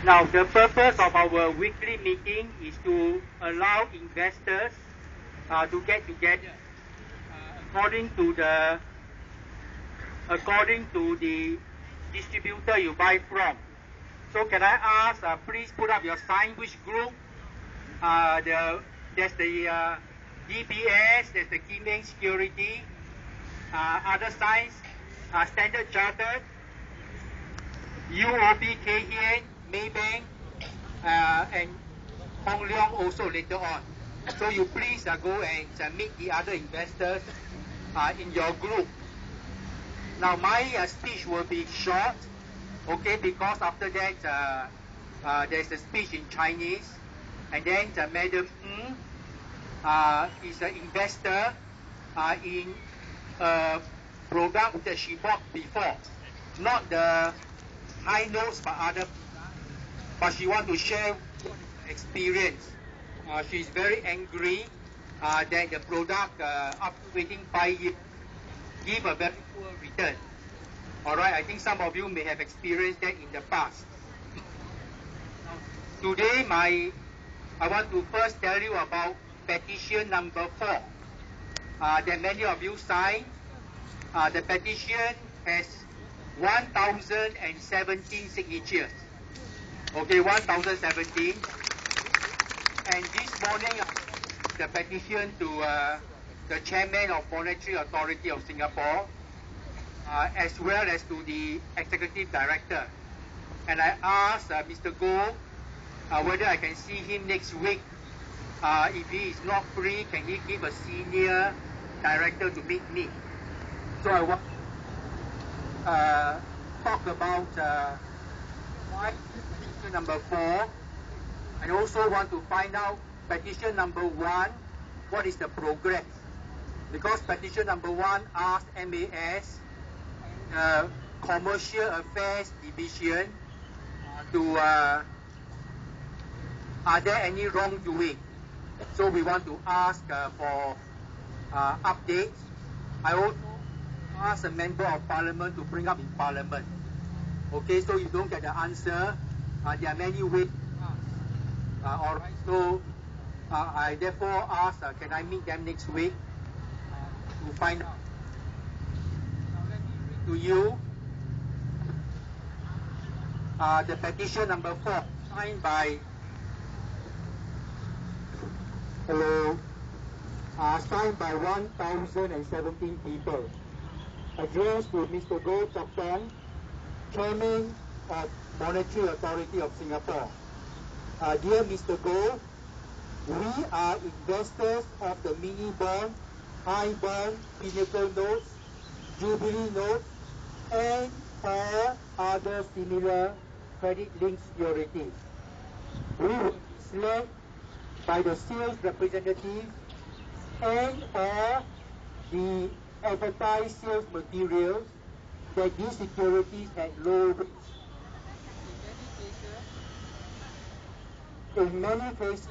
Now, the purpose of our weekly meeting is to allow investors to get together according to the distributor you buy from. So can I ask, please put up your sign, which group? There's the DBS, there's the Kim Security, other signs, Standard Chartered, UOB Kay Hian, Maybank, and Hong Lim also later on. So you please go and meet the other investors in your group. Now my speech will be short, okay, because after that there's a speech in Chinese, and then Madam is an investor in a product that she bought before, not the high notes but other, but she want to share experience. She's very angry that the product after waiting 5 years give a very poor return. Alright, I think some of you may have experienced that in the past. Today I want to first tell you about petition number 4 that many of you signed. The petition has 1,017 signatures. Okay, 1,017. And this morning, the petition to the Chairman of Monetary Authority of Singapore, as well as to the Executive Director. And I asked Mr. Goh whether I can see him next week. If he is not free, can he give a senior director to meet me? So I want to talk about why petition number 4. I also want to find out petition number 1, what is the progress? Because petition number 1 asked MAS, Commercial Affairs Division, to are there any wrongdoing? So we want to ask for updates. I also ask a member of parliament to bring up in parliament. Okay, so you don't get the answer. There are many ways. Alright, so I therefore ask, can I meet them next week to find out? Now let me read to you the petition number 4, signed by signed by 1,017 people, addressed to Mr. Goh Chok Tong, Chairman of Monetary Authority of Singapore. Dear Mr. Goh, we are investors of the mini bond, high bond, pinnacle notes, jubilee notes, and all other similar credit-linked securities. We were misled by the sales representatives and or the advertised sales materials that these securities had low risk. In many cases,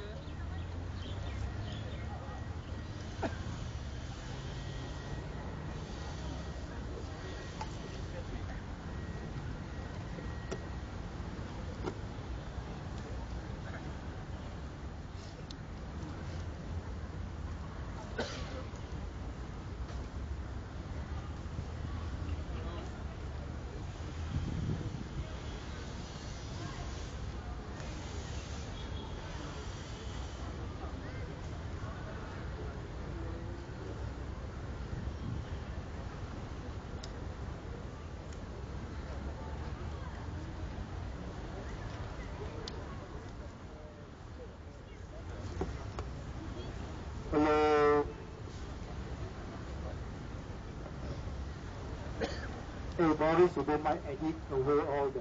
Hey Boris, you don't mind edit away all the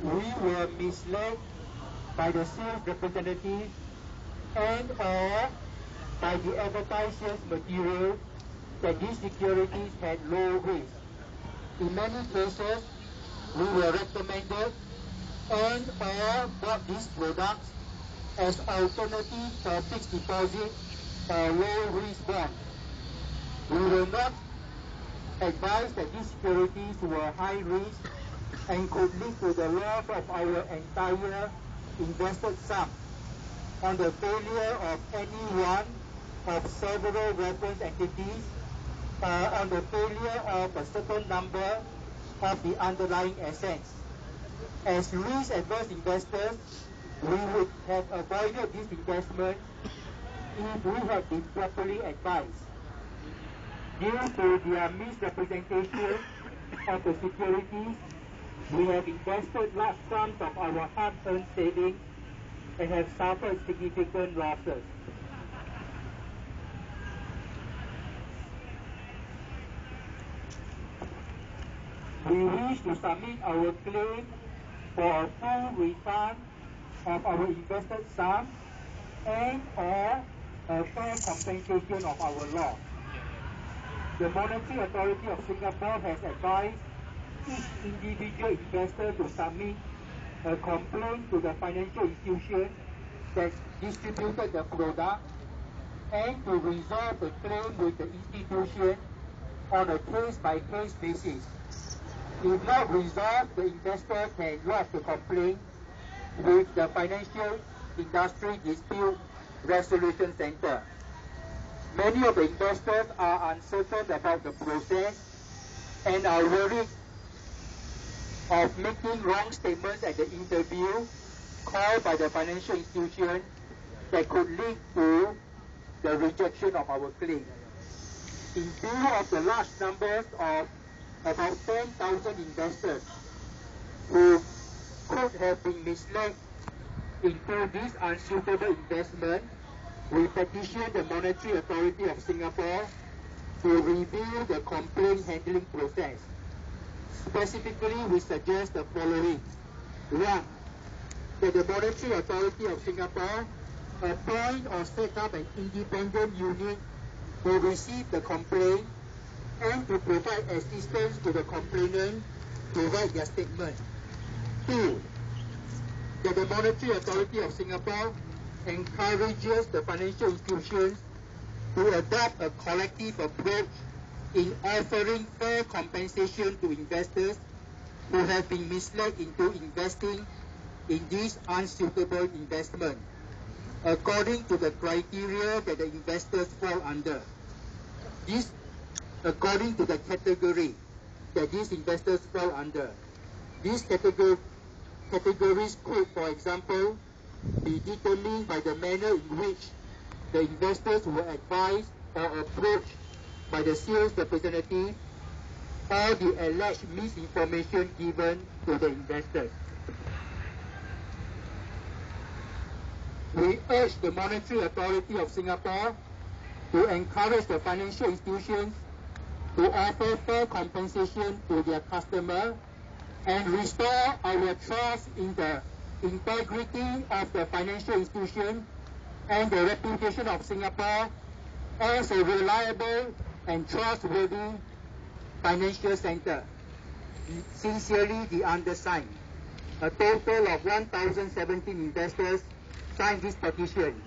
We were misled by the sales representatives and or by the advertised sales material that these securities had low risk. In many cases, we were recommended and or bought these products as alternative for fixed deposit or low risk bonds. We were not advised that these securities were high risk and could lead to the loss of our entire invested sum on the failure of any one of several reference entities on the failure of a certain number of the underlying assets. As risk-averse investors, we would have avoided this investment if we had been properly advised. Due to their misrepresentation of the securities, we have invested large sums of our hard-earned savings and have suffered significant losses. We wish to submit our claim for a full refund of our invested sum and or a fair compensation of our loss. The Monetary Authority of Singapore has advised each individual investor to submit a complaint to the financial institution that distributed the product and to resolve the claim with the institution on a case-by-case basis. If not resolved, the investor can lodge the complaint with the Financial Industry Dispute Resolution Center. Many of the investors are uncertain about the process and are worried of making wrong statements at the interview called by the financial institution that could lead to the rejection of our claim. In view of the large numbers of about 10,000 investors who could have been misled into this unsuitable investment, we petition the Monetary Authority of Singapore to review the complaint handling process. Specifically, we suggest the following. 1. That the Monetary Authority of Singapore appoint or set up an independent unit to receive the complaint and to provide assistance to the complainant to write their statement. 2. That the Monetary Authority of Singapore encourages the financial institutions to adopt a collective approach in offering fair compensation to investors who have been misled into investing in this unsuitable investment, according to the criteria that the investors fall under. This according to the category that these investors fall under. These categories could, for example, be determined by the manner in which the investors were advised or approached by the sales representative or the alleged misinformation given to the investors. We urge the Monetary Authority of Singapore to encourage the financial institutions to offer fair compensation to their customer and restore our trust in the integrity of the financial institution and the reputation of Singapore as a reliable and trustworthy financial center. Sincerely, the undersigned. A total of 1,017 investors signed this petition.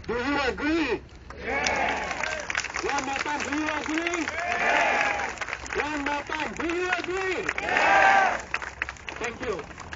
Do you agree? Yes. One more time, do you agree? Yes. One more time, do you agree? Yes. Thank you.